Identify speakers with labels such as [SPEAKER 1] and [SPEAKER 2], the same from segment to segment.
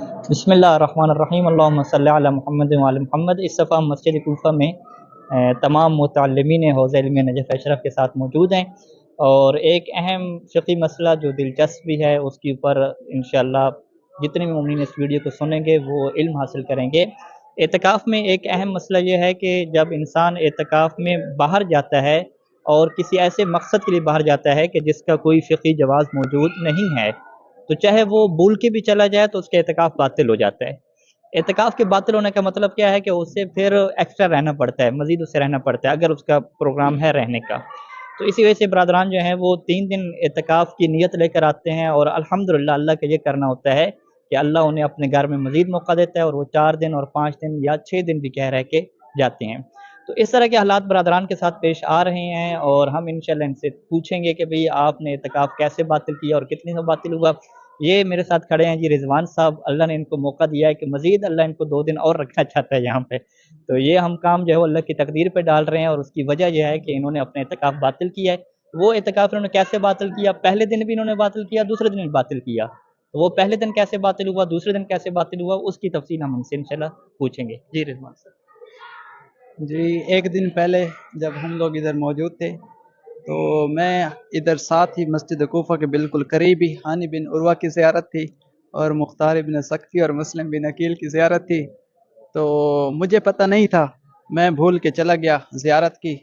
[SPEAKER 1] بسم اللہ الرحمن الرحیم، اللہم صلی علی محمد وعلی محمد۔ اس دفعہ ہم مسجد کوفہ میں تمام متعلمین حوزہ علمیہ نجف اشرف کے ساتھ موجود ہیں، اور ایک اہم فقہی مسئلہ جو دلچسپ بھی ہے اس کے اوپر انشاءاللہ جتنے بھی مومنین اس ویڈیو کو سنیں گے وہ علم حاصل کریں گے۔ اعتکاف میں ایک اہم مسئلہ یہ ہے کہ جب انسان اعتکاف میں باہر جاتا ہے اور کسی ایسے مقصد کے لیے باہر جاتا ہے کہ جس کا کوئی فقہی جواز موجود نہیں ہے، تو چاہے وہ بھول کے بھی چلا جائے تو اس کا اعتکاف باطل ہو جاتا ہے۔ اعتکاف کے باطل ہونے کا مطلب کیا ہے کہ اسے پھر ایکسٹرا رہنا پڑتا ہے، مزید اسے رہنا پڑتا ہے اگر اس کا پروگرام ہے رہنے کا۔ تو اسی وجہ سے برادران جو ہیں وہ 3 دن اعتکاف کی نیت لے کر آتے ہیں، اور الحمدللہ اللہ کا یہ کرنا ہوتا ہے کہ اللہ انہیں اپنے گھر میں مزید موقع دیتا ہے، اور وہ 4 دن اور 5 دن یا 6 دن بھی کہہ رہے کہ جاتے ہیں۔ تو اس طرح کے حالات برادران کے ساتھ پیش آ رہے ہیں، اور ہم انشاءاللہ ان سے پوچھیں گے کہ بھئی آپ نے اعتکاف کیسے باطل کیا اور کتنے سے باطل ہوا۔ یہ میرے ساتھ کھڑے ہیں جی رضوان صاحب، اللہ نے ان کو موقع دیا ہے کہ مزید اللہ ان کو 2 دن اور رکھنا چاہتا ہے یہاں پہ، تو یہ ہم کام جو ہے وہ اللہ کی تقدیر پہ ڈال رہے ہیں، اور اس کی وجہ یہ ہے کہ انہوں نے اپنے اعتکاف باطل کیا ہے۔ وہ اعتکاف انہوں نے کیسے باطل کیا؟ پہلے دن بھی انہوں نے باطل کیا، دوسرے دن بھی باطل کیا، تو وہ پہلے دن کیسے باطل ہوا، دوسرے دن کیسے باطل ہوا، اس کی تفصیل ہم ان سے انشاءاللہ پوچھیں گے۔ جی رضوان صاحب۔
[SPEAKER 2] جی، ایک دن پہلے جب ہم لوگ ادھر موجود تھے تو میں ادھر ساتھ ہی مسجد کوفہ کے بالکل قریب ہی ہانی بن عروہ کی زیارت تھی، اور مختار بن سقفی اور مسلم بن عقیل کی زیارت تھی، تو مجھے پتہ نہیں تھا، میں بھول کے چلا گیا زیارت کی،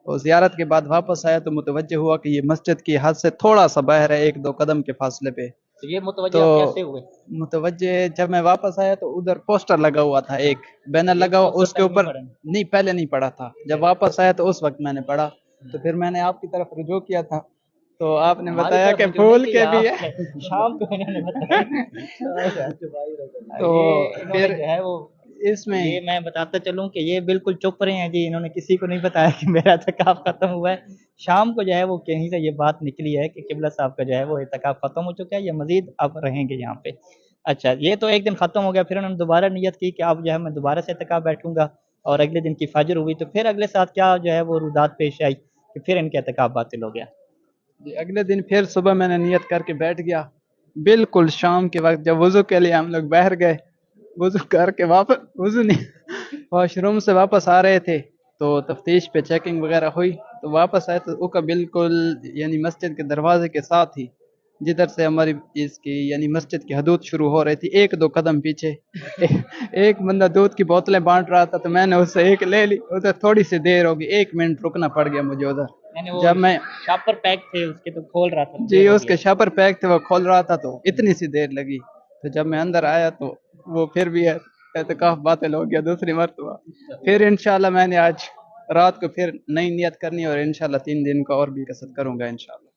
[SPEAKER 2] اور زیارت کے بعد واپس آیا تو متوجہ ہوا کہ یہ مسجد کی حد سے تھوڑا سا باہر ہے، 1-2 قدم کے فاصلے پہ۔
[SPEAKER 1] تو یہ متوجہ آپ کیسے ہوئے؟
[SPEAKER 2] متوجہ جب میں واپس آیا تو ادھر پوسٹر لگا ہوا تھا، ایک بینر لگا ہوا، اس کے اوپر نہیں، پہلے نہیں پڑھا تھا، جب واپس آیا تو اس وقت میں نے پڑھا، تو پھر میں نے آپ کی طرف رجوع کیا تھا، تو آپ نے بتایا کہ بھول کے بھی ہے
[SPEAKER 1] شام کو انہوں نے بتایا
[SPEAKER 2] تو پھر
[SPEAKER 1] جو ہے وہ
[SPEAKER 2] اس میں
[SPEAKER 1] یہ میں بتاتا چلوں کہ یہ بالکل چپ رہے ہیں جی، انہوں نے کسی کو نہیں بتایا کہ میرا اعتکاف ختم ہوا ہے۔ شام کو جو ہے وہ کہیں سے یہ بات نکلی ہے کہ قبلہ صاحب کا جو ہے وہ اعتکاف ختم ہو چکا ہے، یہ مزید اب رہیں گے یہاں پہ۔ اچھا، یہ تو ایک دن ختم ہو گیا، پھر انہوں نے دوبارہ نیت کی کہ اب جو ہے میں دوبارہ سے اعتکاف بیٹھوں گا، اور اگلے دن کی فجر ہوئی تو پھر اگلے ساتھ کیا جو ہے وہ رودات پیش آئی کہ پھر ان کے اعتکاف باطل ہو گیا۔
[SPEAKER 2] جی، اگلے دن پھر صبح میں نے نیت کر کے بیٹھ گیا، بالکل شام کے وقت جب وضو کے لیے ہم لوگ باہر گئے، وضو کر کے واپس وضو نہیں واش روم سے واپس آ رہے تھے تو تفتیش پہ چیکنگ وغیرہ ہوئی، تو واپس آئے تو وہ کا بالکل یعنی مسجد کے دروازے کے ساتھ ہی جدھر سے ہماری اس کی یعنی مسجد کی حدود شروع ہو رہی تھی، 1-2 قدم پیچھے ایک بندہ دودھ کی بوتلیں بانٹ رہا تھا، تو میں نے اس سے ایک لے لی، ادھر تھوڑی سی دیر ہوگی، 1 منٹ رکنا پڑ گیا مجھے ادھر، جب میں
[SPEAKER 1] شاپر پیک تھے اس کے تو کھول رہا تھا
[SPEAKER 2] جی اس کے شاپر پیک تھے وہ کھول رہا تھا، تو اتنی سی دیر لگی، تو جب میں اندر آیا تو وہ پھر بھی اعتکاف باطل ہو گیا دوسری مرتبہ۔ پھر انشاءاللہ میں نے آج رات کو پھر نئی نیت کرنی، اور انشاءاللہ 3 دن کا اور بھی قصد کروں گا انشاءاللہ۔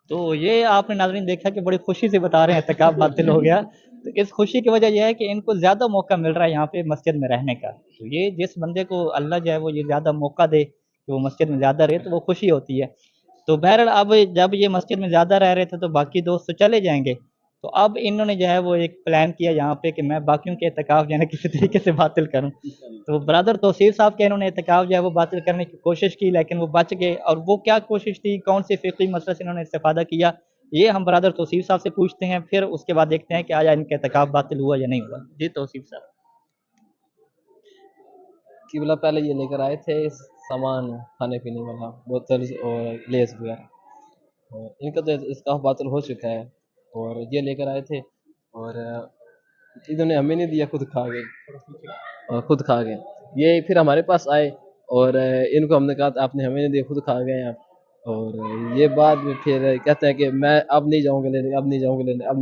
[SPEAKER 1] تو یہ آپ نے ناظرین دیکھا کہ بڑی خوشی سے بتا رہے ہیں اعتکاف باطل ہو گیا، تو اس خوشی کی وجہ یہ ہے کہ ان کو زیادہ موقع مل رہا ہے یہاں پہ مسجد میں رہنے کا۔ تو یہ جس بندے کو اللہ جو ہے وہ یہ زیادہ موقع دے کہ وہ مسجد میں زیادہ رہے تو وہ خوشی ہوتی ہے۔ تو بہرحال اب جب یہ مسجد میں زیادہ رہ رہے تھے تو باقی دوست تو چلے جائیں گے، تو اب انہوں نے جو ہے وہ ایک پلان کیا یہاں پہ کہ میں باقیوں کے اعتکاف جو ہے کسی طریقے سے باطل کروں۔ تو برادر توصیف صاحب کے انہوں نے اعتکاف جو ہے وہ باطل کرنے کی کوشش کی، لیکن وہ بچ گئے، اور وہ کیا کوشش تھی، کون سے فقہی مسئلے سے انہوں نے استفادہ کیا، یہ ہم برادر توصیف صاحب سے پوچھتے ہیں، پھر اس کے بعد دیکھتے ہیں کہ آیا ان کا اعتکاف باطل ہوا یا نہیں ہوا۔ جی توصیف صاحب۔
[SPEAKER 3] قبلہ پہلے یہ لے کر آئے تھے سامان کھانے پینے والا، بوتل اور لیز وغیرہ، اور ان کا تو اعتکاف باطل ہو چکا ہے، اور یہ لے کر آئے تھے اور انہوں نے ہمیں نہیں دیا، خود کھا گئے۔ یہ پھر ہمارے پاس آئے اور ان کو ہم نے کہا آپ نے ہمیں نہیں دیا، خود کھا گئے آپ، اور یہ بعد میں پھر کہتے ہیں کہ میں اب نہیں جاؤں گا لینے، اب نہیں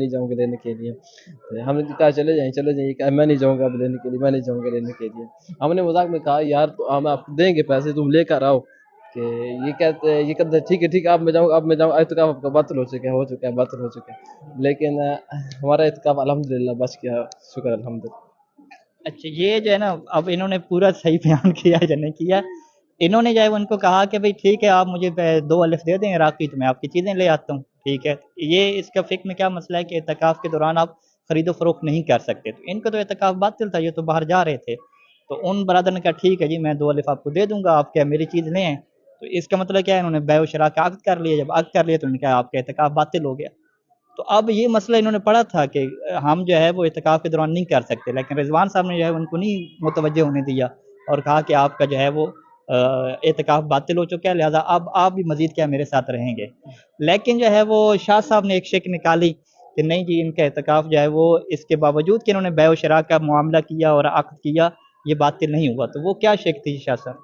[SPEAKER 3] جاؤں گا لینے کے لیے۔ ہم نے کہا چلے جائیں، کہ میں نہیں جاؤں گا اب لینے کے لیے، میں نہیں جاؤں گا لینے کے لیے۔ ہم نے مذاق میں کہا یار تو ہم آپ دیں گے پیسے، تم لے کر آؤ، کہ یہ کہتے ہیں ٹھیک ہے اب میں جاؤں، اعتکاف آپ کا باطل ہو چکا ہے، لیکن ہمارا اعتکاف الحمدللہ بچ گیا، شکر الحمدللہ۔
[SPEAKER 1] اچھا، یہ جو ہے نا اب انہوں نے پورا صحیح بیان کیا ہے یا نہیں کیا، انہوں نے جو ہے ان کو کہا کہ بھئی ٹھیک ہے آپ مجھے 2 الف دے دیں عراقی، تو میں آپ کی چیزیں لے آتا ہوں، ٹھیک ہے۔ یہ اس کا فقہ میں کیا مسئلہ ہے کہ اعتکاف کے دوران آپ خرید و فروخت نہیں کر سکتے، تو ان کا تو اعتکاف باطل تھا، یہ تو باہر جا رہے تھے، تو ان برادر نے کہا ٹھیک ہے جی میں 2 الف آپ کو دے دوں گا، آپ کیا میری چیز لیں ہیں، تو اس کا مطلب کیا ہے انہوں نے بیع و شراء کا عقد کر لیا، جب عقد کر لیا تو انہوں نے کہا آپ کا اعتکاف باطل ہو گیا۔ تو اب یہ مسئلہ انہوں نے پڑھا تھا کہ ہم جو ہے وہ اعتکاف کے دوران نہیں کر سکتے، لیکن رضوان صاحب نے جو ہے ان کو نہیں متوجہ ہونے دیا اور کہا کہ آپ کا جو ہے وہ اعتکاف باطل ہو چکا ہے، لہٰذا اب آپ بھی مزید کیا میرے ساتھ رہیں گے۔ لیکن جو ہے وہ شاہ صاحب نے ایک شک نکالی کہ نہیں جی ان کا اعتکاف جو ہے وہ اس کے باوجود کہ انہوں نے بیع و شراء کا معاملہ کیا اور عقد کیا یہ باطل نہیں ہوا، تو وہ کیا شک تھی شاہ صاحب؟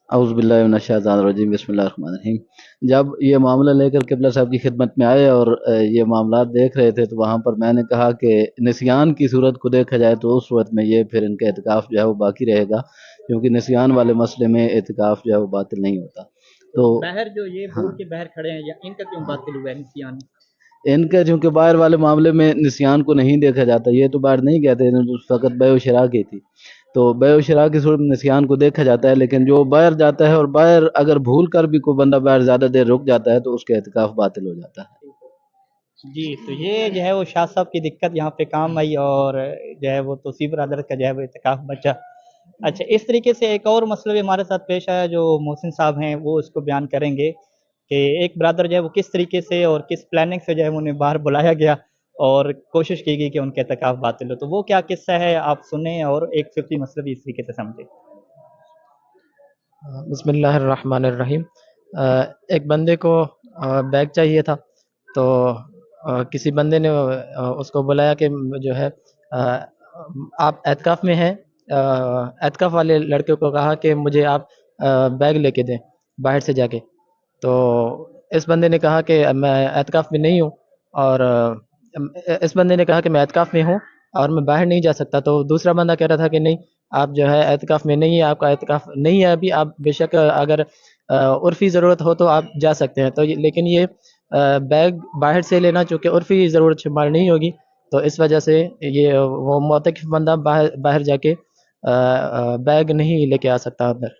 [SPEAKER 4] اعوذ باللہ من الشیطان الرجیم، بسم اللہ الرحمن الرحیم۔ جب یہ معاملہ لے کر قبلہ صاحب کی خدمت میں آئے اور یہ معاملات دیکھ رہے تھے تو وہاں پر میں نے کہا کہ نسیان کی صورت کو دیکھا جائے تو اس صورت میں یہ پھر ان کا اعتکاف جو ہے وہ باقی رہے گا، کیونکہ نسیان والے مسئلے میں اعتکاف جو ہے وہ باطل نہیں ہوتا۔ تو
[SPEAKER 1] باہر جو یہ بھول کے باہر کھڑے ہیں یا ان کا کیوں باطل ہوا ہے نسیان؟
[SPEAKER 4] ان کا چونکہ باہر والے معاملے میں نسیان کو نہیں دیکھا جاتا، یہ تو باہر نہیں کہتے، انہوں نے فقط بیع و شراء کی تھی، تو بیع و شراء کی صورت میں نسیان کو دیکھا جاتا ہے، لیکن جو باہر جاتا ہے اور باہر اگر بھول کر بھی کوئی بندہ باہر زیادہ دیر رک جاتا ہے تو اس کا اعتکاف باطل ہو جاتا ہے۔
[SPEAKER 1] جی تو یہ جو ہے وہ شاہ صاحب کی دقت یہاں پہ کام آئی اور جو ہے وہ توصیف برادر کا جو ہے وہ اعتکاف بچا۔ اچھا اس طریقے سے ایک اور مسئلہ بھی ہمارے ساتھ پیش آیا جو محسن صاحب ہیں وہ اس کو بیان کریں گے کہ ایک برادر جو ہے وہ کس طریقے سے اور کس پلاننگ سے جو ہے انہیں باہر بلایا گیا اور کوشش کی گئی کہ ان کا اعتکاف باطل ہو، تو وہ کیا قصہ ہے آپ سنیں اور ایک فقہی مسئلہ بھی اس طریقے سے سمجھیں۔
[SPEAKER 5] بسم اللہ الرحمن الرحیم۔ ایک بندے کو بیگ چاہیے تھا، تو کسی بندے نے اس کو بلایا کہ جو ہے آپ اعتکاف میں ہیں، اعتکاف والے لڑکے کو کہا کہ مجھے آپ بیگ لے کے دیں باہر سے جا کے، تو اس بندے نے کہا کہ میں اعتکاف میں نہیں ہوں، اور اس بندے نے کہا کہ میں اعتکاف میں ہوں اور میں باہر نہیں جا سکتا، تو دوسرا بندہ کہہ رہا تھا کہ نہیں آپ جو ہے اعتکاف میں نہیں ہے، آپ کا اعتکاف نہیں ہے ابھی، آپ بے شک اگر عرفی ضرورت ہو تو آپ جا سکتے ہیں، تو لیکن یہ بیگ باہر سے لینا چونکہ عرفی ضرورت شمار نہیں ہوگی، تو اس وجہ سے یہ وہ معتکف بندہ باہر جا کے بیگ نہیں لے کے آ سکتا اندر۔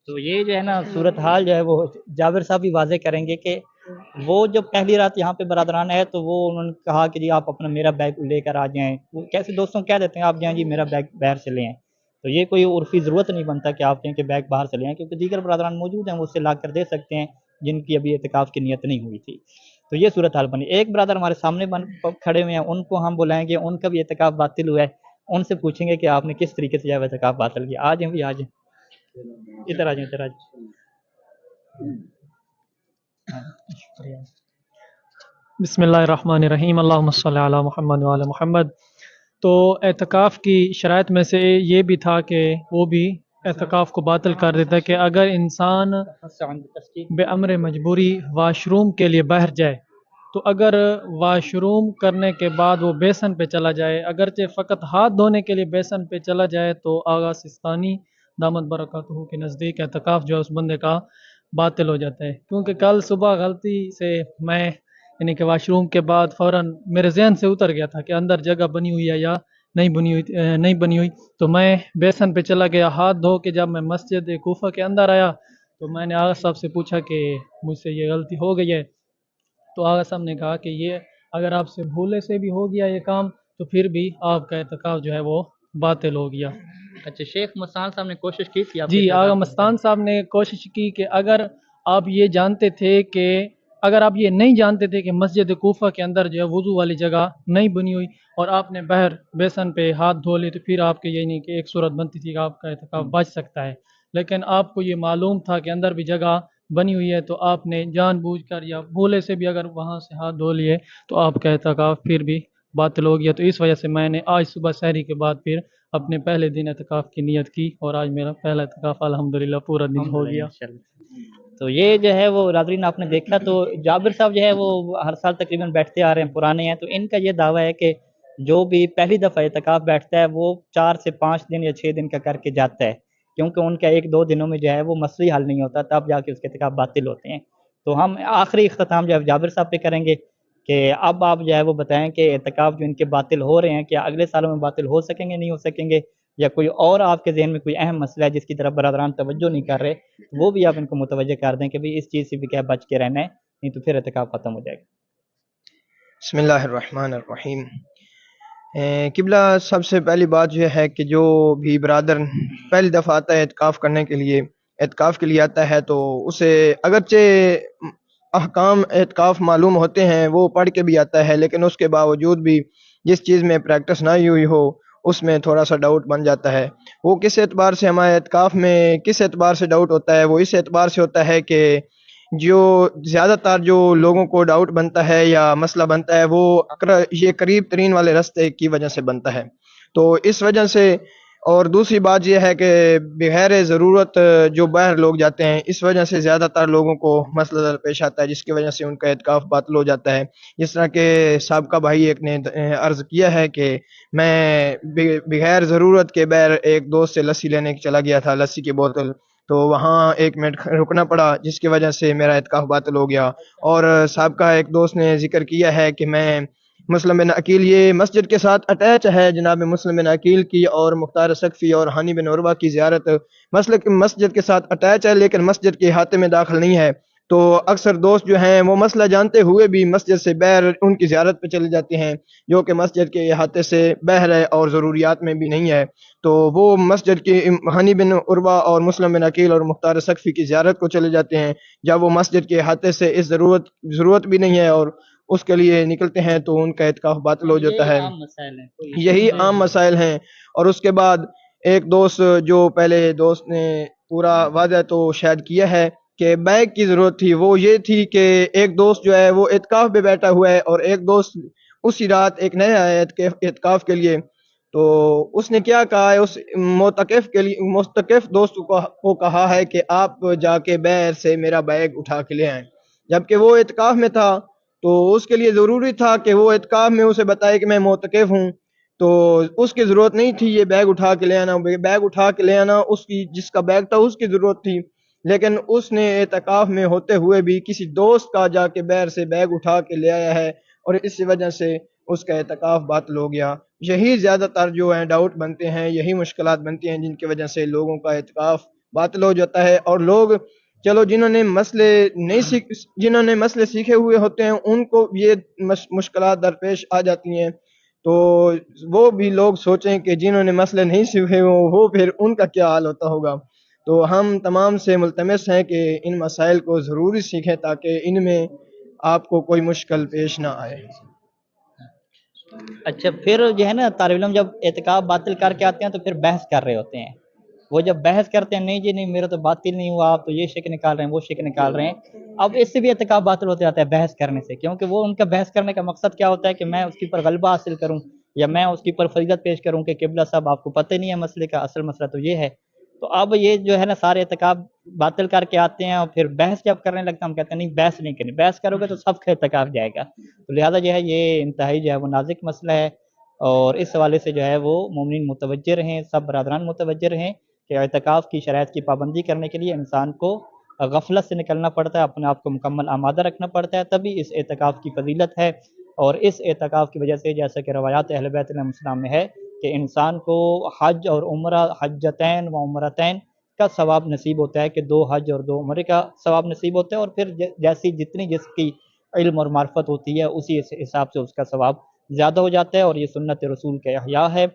[SPEAKER 1] تو یہ جو ہے نا صورتحال جو ہے وہ جابر صاحب بھی واضح کریں گے کہ وہ جب پہلی رات یہاں پہ برادران ہے تو وہ انہوں نے کہا کہ جی آپ اپنا میرا بیگ لے کر آ جائیں، وہ کیسے دوستوں کہہ دیتے ہیں آپ جائیں جی میرا بیگ باہر سے لے آئیں، تو یہ کوئی عرفی ضرورت نہیں بنتا کہ آپ کہیں کہ بیگ باہر سے لے آئیں، کیونکہ دیگر برادران موجود ہیں وہ اس سے لا کر دے سکتے ہیں جن کی ابھی اعتکاف کی نیت نہیں ہوئی تھی۔ تو یہ صورتحال بنی۔ ایک برادر ہمارے سامنے کھڑے ہوئے ہیں، ان کو ہم بلائیں گے، ان کا بھی اعتکاف باطل ہوا ہے، ان سے پوچھیں گے کہ آپ نے کس طریقے سے جو ہے اعتکاف باطل کیا۔ آ جائیں بھی، آ جائیں ادھر، آ جائیں ادھر، آ جائیں۔
[SPEAKER 6] بسم اللہ الرحمن الرحیم، اللہم صلی علی محمد وعلی محمد۔ تو اعتکاف کی شرائط میں سے یہ بھی تھا کہ وہ بھی اعتکاف کو باطل کر دیتا ہے کہ اگر انسان بے امر مجبوری واش روم کے لیے باہر جائے، تو اگر واش روم کرنے کے بعد وہ بیسن پہ چلا جائے، اگرچہ فقط ہاتھ دھونے کے لیے بیسن پہ چلا جائے، تو آغا سستانی دامت برکاتہ کے نزدیک اعتکاف جو ہے اس بندے کا باطل ہو جاتا ہے، کیونکہ کل صبح غلطی سے میں یعنی کہ واش روم کے بعد فوراً میرے ذہن سے اتر گیا تھا کہ اندر جگہ بنی ہوئی ہے یا نہیں بنی ہوئی، تو میں بیسن پہ چلا گیا ہاتھ دھو کے۔ جب میں مسجد کوفہ کے اندر آیا تو میں نے آغا صاحب سے پوچھا کہ مجھ سے یہ غلطی ہو گئی ہے، تو آغا صاحب نے کہا کہ یہ اگر آپ سے بھولے سے بھی ہو گیا یہ کام تو پھر بھی آپ کا اعتکاف جو ہے وہ باطل ہو گیا۔
[SPEAKER 1] اچھا شیخ مستان صاحب نے کوشش کی تھی آپ
[SPEAKER 6] جی، آغا مستان صاحب نے کوشش کی کہ اگر آپ یہ جانتے تھے کہ اگر آپ یہ نہیں جانتے تھے کہ مسجد کوفہ کے اندر جو ہے وضو والی جگہ نہیں بنی ہوئی اور آپ نے باہر بیسن پہ ہاتھ دھو لی، تو پھر آپ کے یہ نہیں کہ ایک صورت بنتی تھی کہ آپ کا اعتکاف بچ سکتا ہے، لیکن آپ کو یہ معلوم تھا کہ اندر بھی جگہ بنی ہوئی ہے، تو آپ نے جان بوجھ کر یا بھولے سے بھی اگر وہاں سے ہاتھ دھو لیے تو آپ کا اعتکاف پھر بھی باطل ہو گیا۔ تو اس وجہ سے میں نے آج صبح سحری کے بعد پھر اپنے پہلے دن اعتکاف کی نیت کی اور آج میرا پہلا اعتکاف الحمدللہ پورا دن ہو گیا۔
[SPEAKER 1] تو یہ جو ہے وہ ناظرین آپ نے دیکھا، تو جابر صاحب جو ہے وہ ہر سال تقریباً بیٹھتے آ رہے ہیں، پرانے ہیں، تو ان کا یہ دعویٰ ہے کہ جو بھی پہلی دفعہ اعتکاف بیٹھتا ہے وہ 4 سے 5 دن یا 6 دن کا کر کے جاتا ہے، کیونکہ ان کا 1-2 دنوں میں جو ہے وہ مسئلہ حل نہیں ہوتا، تب جا کے اس کے اعتکاف باطل ہوتے ہیں۔ تو ہم آخری اختتام جو ہے جابر صاحب پہ کریں گے کہ اب آپ جو ہے وہ بتائیں کہ اعتکاف جو ان کے باطل ہو رہے ہیں کیا اگلے سالوں میں باطل ہو سکیں گے، نہیں ہو سکیں گے، یا کوئی اور آپ کے ذہن میں کوئی اہم مسئلہ ہے جس کی طرف برادران توجہ نہیں کر رہے، وہ بھی آپ ان کو متوجہ کر دیں کہ بھئی اس چیز سے بھی کیا بچ کے رہنا ہے، نہیں تو پھر اعتکاف ختم ہو جائے گا۔
[SPEAKER 7] بسم اللہ الرحمن الرحیم۔ قبلہ سب سے پہلی بات یہ ہے کہ جو بھی برادر پہلی دفعہ آتا ہے اعتکاف کرنے کے لیے، اعتکاف کے لیے آتا ہے، تو اسے اگرچہ احکام اعتکاف معلوم ہوتے ہیں وہ پڑھ کے بھی آتا ہے، لیکن اس کے باوجود بھی جس چیز میں پریکٹس نہ ہوئی ہو اس میں تھوڑا سا ڈاؤٹ بن جاتا ہے۔ وہ کس اعتبار سے ہمارے اعتکاف میں کس اعتبار سے ڈاؤٹ ہوتا ہے؟ وہ اس اعتبار سے ہوتا ہے کہ جو زیادہ تر جو لوگوں کو ڈاؤٹ بنتا ہے یا مسئلہ بنتا ہے وہ یہ قریب ترین والے راستے کی وجہ سے بنتا ہے، تو اس وجہ سے۔ اور دوسری بات یہ ہے کہ بغیر ضرورت جو باہر لوگ جاتے ہیں اس وجہ سے زیادہ تر لوگوں کو مسئلہ درپیش آتا ہے، جس کی وجہ سے ان کا اعتکاف باطل ہو جاتا ہے۔ جس طرح کہ سابقہ بھائی ایک نے عرض کیا ہے کہ میں بغیر ضرورت کے باہر ایک دوست سے لسی لینے چلا گیا تھا، لسی کی بوتل، تو وہاں 1 منٹ رکنا پڑا جس کی وجہ سے میرا اعتکاف باطل ہو گیا۔ اور سابقہ ایک دوست نے ذکر کیا ہے کہ میں مسلم بن عقیل، یہ مسجد کے ساتھ اٹیچ ہے جناب مسلم بن عقیل کی اور مختار سقفی اور ہانی بن عروہ کی زیارت مسجد کے ساتھ اٹیچ ہے، لیکن مسجد کے احاطے میں داخل نہیں ہے، تو اکثر دوست جو ہیں وہ مسئلہ جانتے ہوئے بھی مسجد سے باہر ان کی زیارت پہ چلے جاتے ہیں، جو کہ مسجد کے احاطے سے باہر ہے اور ضروریات میں بھی نہیں ہے، تو وہ مسجد کی ہانی بن عروہ اور مسلم بن عقیل اور مختار سقفی کی زیارت کو چلے جاتے ہیں، جب وہ مسجد کے احاطے سے اس ضرورت بھی نہیں ہے اور اس کے لیے نکلتے ہیں تو ان کا اعتکاف باطل ہو جاتا ہے۔ یہی عام مسائل ہیں۔ اور اس کے بعد ایک دوست جو پہلے دوست نے پورا واضح تو شاید کیا ہے کہ بیگ کی ضرورت تھی، وہ یہ تھی کہ ایک دوست جو ہے وہ اعتکاف پہ بیٹھا ہوا ہے اور ایک دوست اسی رات ایک نیا ہے اعتکاف کے لیے، تو اس نے کیا کہا ہے، اس معتکف دوست کو کہا ہے کہ آپ جا کے باہر سے میرا بیگ اٹھا کے لے آئیں، جبکہ وہ اعتکاف میں تھا، تو اس کے لیے ضروری تھا کہ وہ اعتکاف میں اسے بتائے کہ میں معتکف ہوں، تو اس کی ضرورت نہیں تھی یہ بیگ اٹھا کے لے آنا، بیگ اٹھا کے لے آنا اس کی جس کا بیگ تھا اس کی ضرورت تھی، لیکن اس نے اعتکاف میں ہوتے ہوئے بھی کسی دوست کا جا کے باہر سے بیگ اٹھا کے لے آیا ہے، اور اس وجہ سے اس کا اعتکاف باطل ہو گیا۔ یہی زیادہ تر جو ہیں ڈاؤٹ بنتے ہیں، یہی مشکلات بنتی ہیں جن کی وجہ سے لوگوں کا اعتکاف باطل ہو جاتا ہے، اور لوگ چلو جنہوں نے مسئلے سیکھے ہوئے ہوتے ہیں ان کو یہ مشکلات درپیش آ جاتی ہیں، تو وہ بھی لوگ سوچیں کہ جنہوں نے مسئلے نہیں سیکھے وہ پھر ان کا کیا حال ہوتا ہوگا۔ تو ہم تمام سے ملتمس ہیں کہ ان مسائل کو ضروری سیکھیں تاکہ ان میں آپ کو کوئی مشکل پیش نہ آئے۔
[SPEAKER 1] اچھا، پھر جو ہے نا طالب علم جب اعتکاف باطل کر کے آتے ہیں تو پھر بحث کر رہے ہوتے ہیں، وہ جب بحث کرتے ہیں نہیں جی نہیں میرا تو باطل نہیں ہوا، آپ تو یہ شک نکال رہے ہیں وہ شک نکال رہے ہیں، اب اس سے بھی اعتکاف باطل ہوتے جاتا ہے بحث کرنے سے، کیونکہ وہ ان کا بحث کرنے کا مقصد کیا ہوتا ہے کہ میں اس کے اوپر غلبہ حاصل کروں یا میں اس کے اوپر فضیلت پیش کروں کہ قبلہ صاحب آپ کو پتہ نہیں ہے مسئلے کا، اصل مسئلہ تو یہ ہے، تو اب یہ جو ہے نا سارے اعتکاف باطل کر کے آتے ہیں، اور پھر بحث جب کرنے لگتا ہے ہم کہتے ہیں نہیں بحث نہیں کرنی، بحث کرو گے تو سب کا اعتکاف جائے گا، تو لہٰذا جو ہے یہ انتہائی جو ہے وہ نازک مسئلہ ہے، اور اس حوالے سے جو ہے وہ مومنین متوجہ رہیں، سب برادران متوجہ رہیں کہ اعتکاف کی شرائط کی پابندی کرنے کے لیے انسان کو غفلت سے نکلنا پڑتا ہے، اپنے آپ کو مکمل آمادہ رکھنا پڑتا ہے، تبھی اس اعتکاف کی فضیلت ہے، اور اس اعتکاف کی وجہ سے جیسا کہ روایات اہل بیت علیہ السلام میں ہے کہ انسان کو حج اور عمرہ، حجتین و عمرتین کا ثواب نصیب ہوتا ہے، کہ 2 حج اور 2 عمرے کا ثواب نصیب ہوتا ہے، اور پھر جیسی جتنی جس کی علم اور معرفت ہوتی ہے اسی حساب سے اس کا ثواب زیادہ ہو جاتا ہے، اور یہ سنت رسول کا احیاء ہے۔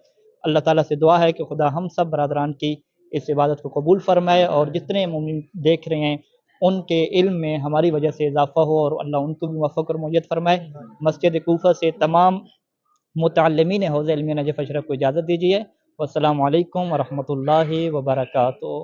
[SPEAKER 1] اللہ تعالیٰ سے دعا ہے کہ خدا ہم سب برادران کی اس عبادت کو قبول فرمائے، اور جتنے مومن دیکھ رہے ہیں ان کے علم میں ہماری وجہ سے اضافہ ہو، اور اللہ ان کو بھی موفق اور معید فرمائے۔ مسجد کوفہ سے تمام متعلمین حوزہ علمیہ نجف اشرف کو اجازت دیجیے، والسلام علیکم ورحمۃ اللہ وبرکاتہ۔